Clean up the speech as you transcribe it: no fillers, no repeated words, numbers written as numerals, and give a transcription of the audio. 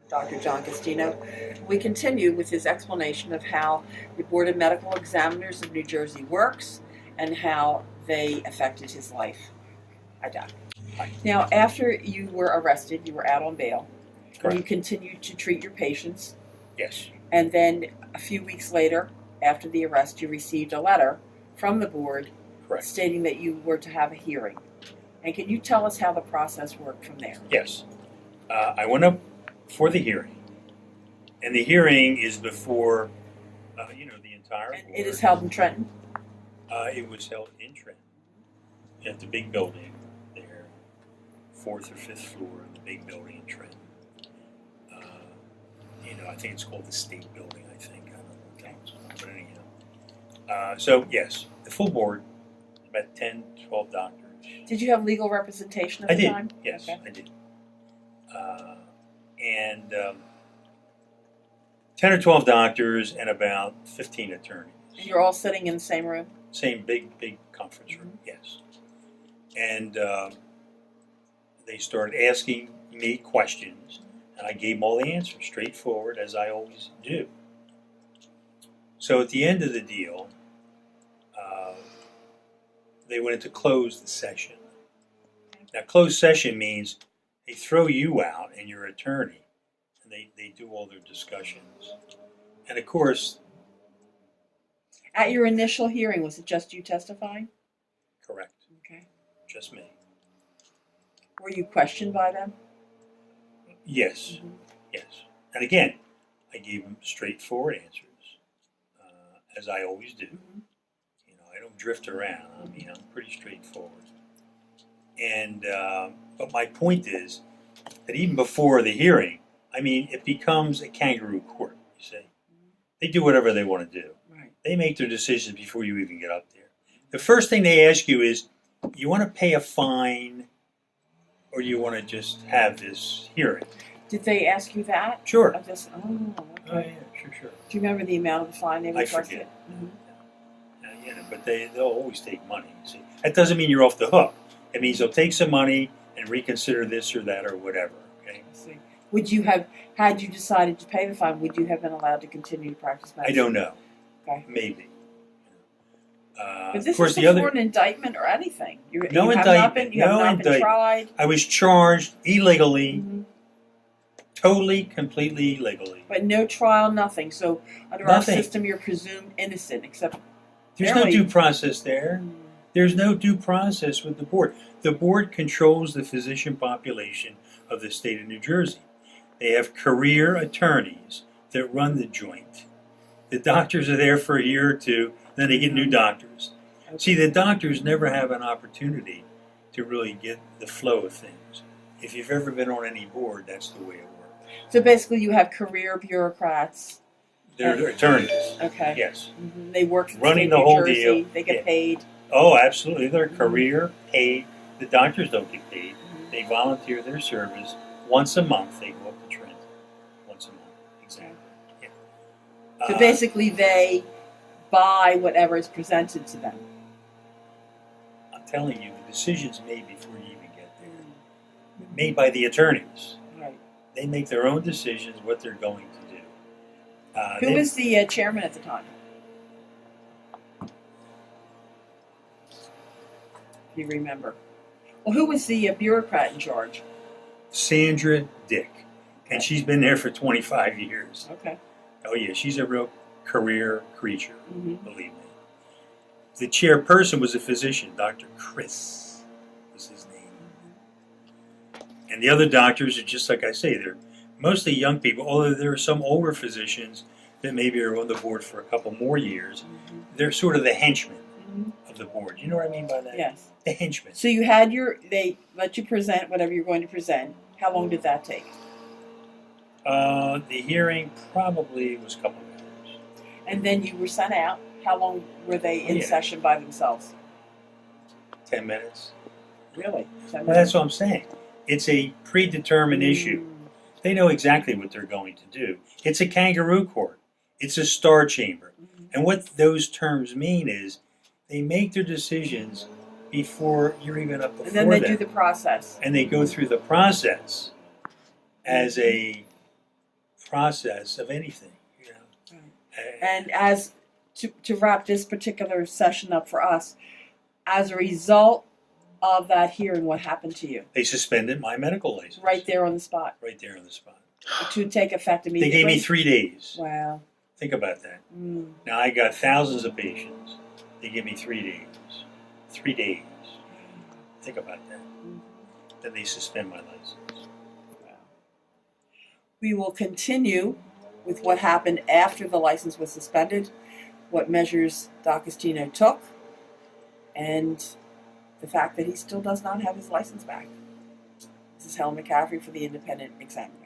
Dr. John Castino. We continue with his explanation of how the Board of Medical Examiners of New Jersey works and how they affected his life. Hi, Doc. Now, after you were arrested, you were out on bail. Correct. You continued to treat your patients. Yes. And then a few weeks later, after the arrest, you received a letter from the board Correct. stating that you were to have a hearing. And can you tell us how the process worked from there? Yes. I went up for the hearing, and the hearing is before, the entire And board. it is held in Trenton? It was held in Trenton, at the big building there, 4th or 5th floor of the big building in Trenton. I think it's called the State Building, I think. I don't know what that was called, but anyhow. So, yes, the full board, about 10, 12 doctors. Did you have legal representation at the time? Yes, Okay. I did. And 10 or 12 doctors and about 15 attorneys. And you're all sitting in the same room? Same big conference room, yes. And they started asking me questions, and I gave them all the answers, straightforward, as I always do. So at the end of the deal, they went into closed session. Now, closed session means they throw you out and your attorney, and they do all their discussions. And of course, At your initial hearing, was it just you testifying? correct, Okay. just me. Were you questioned by them? Yes, yes. And again, I gave them straightforward answers, as I always do. I don't drift around. I'm pretty straightforward. And but my point is that even before the hearing, it becomes a kangaroo court. You see, they do whatever they want to do. Right. They make their decisions before you even get up there. The first thing they ask you is, you want to pay a fine, or you want to just have this hearing? Did they ask you that? Sure. Of this? Oh, okay. Oh yeah, sure. Do you remember the amount of the fine they I requested? forget. But they'll always take money. You see, that doesn't mean you're off the hook. It means they'll take some money and reconsider this or that or whatever. Okay. I see. Would you have, had you decided to pay the fine, would you have been allowed to continue to practice medicine? I don't know. Okay. Maybe. But this of course, is the before other an indictment or anything. You No have indictment, Not been, you have no not been indictment. tried. I was charged illegally, Mhm. totally, completely illegally. But no trial, nothing. So under Nothing. our system, you're presumed innocent, except There's no Apparently- due process there. There's no due process with the board. The board controls the physician population of the state of New Jersey. They have career attorneys that run the joint. The doctors are there for a year or two, then they get new doctors. See, the doctors never have an opportunity to really get the flow of things. If you've ever been on any board, that's the way it works. So basically, you have career bureaucrats. They're attorneys. Okay. Yes. They work for Running the the state of whole New Jersey. deal. They get Yeah. paid. Oh, absolutely. They're career paid. The doctors don't get paid. They volunteer their service. Once a month, they go up to Trenton. Once a month. Exactly. Yeah. So basically, they buy whatever is presented to them. I'm telling you, the decision's made before you even get there. Made by the attorneys. Right. They make their own decisions what they're going to do. Who was the chairman at the time? If you remember. Well, who was the bureaucrat in charge? Sandra Dick. And she's been there for 25 years. Okay. Oh, yeah, she's a real career creature, Mhm. believe me. The chairperson was a physician, Dr. Chris was his name. And the other doctors are just like I say, they're mostly young people, although there are some older physicians that maybe are on the board for a couple more years. They're sort of the henchmen of the board. You know what I mean by that? Yes. The henchmen. So they let you present whatever you're going to present. How long did that take? The hearing probably was a couple of hours. And then you were sent out. How long were they in Yeah. session by themselves? 10 minutes. Really? Well, that's what I'm saying. It's a predetermined issue. They know exactly what they're going to do. It's a kangaroo court. It's a star chamber. And what those terms mean is they make their decisions before you're even up before And then they them. do the process. And they go through the process as a process of anything. You know. And as to wrap this particular session up for us, as a result of that hearing, what happened to you? They suspended my medical license. Right there on the spot. Right there on the spot. To take effect They immediately. gave me 3 days. Wow. Think about that. Mm. Now I got thousands of patients. They give me 3 days. 3 days. Think about that. Then they suspend my license. We will continue with what happened after the license was suspended, what measures Doc Castino took, and the fact that he still does not have his license back. This is Helen McCaffrey for the Independent Examiner.